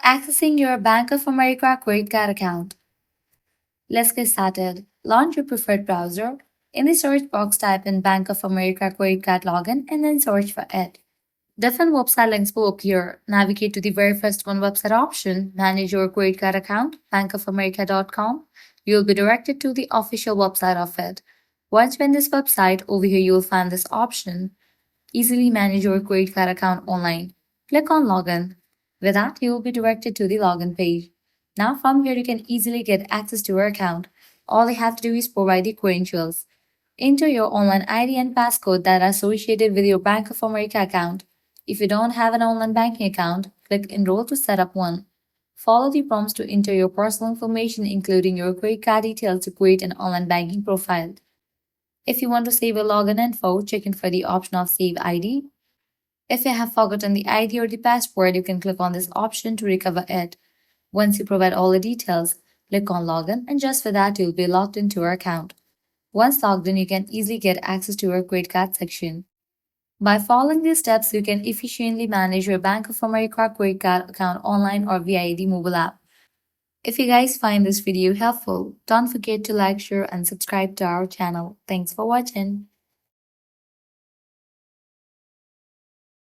Accessing your Bank of America credit card account. Let's get started. Launch your preferred browser. In the search box, type in Bank of America credit card login and then search for it. Different website links will appear. Navigate to the very first one website option, manage your credit card account, bankofamerica.com. You'll be directed to the official website of it. Once you're in this website, over here you'll find this option, easily manage your credit card account online. Click on login. With that, you will be directed to the login page. Now from here you can easily get access to your account. All you have to do is provide the credentials. Enter your online ID and passcode that are associated with your Bank of America account. If you don't have an online banking account, click Enroll to set up one. Follow the prompts to enter your personal information, including your credit card details, to create an online banking profile. If you want to save your login info, check in for the option of Save ID. If you have forgotten the ID or the password, you can click on this option to recover it. Once you provide all the details, click on Login, and just for that, you'll be logged into your account. Once logged in, you can easily get access to your credit card section. By following these steps, you can efficiently manage your Bank of America credit card account online or via the mobile app. If you guys find this video helpful, don't forget to like, share, and subscribe to our channel. Thanks for watching.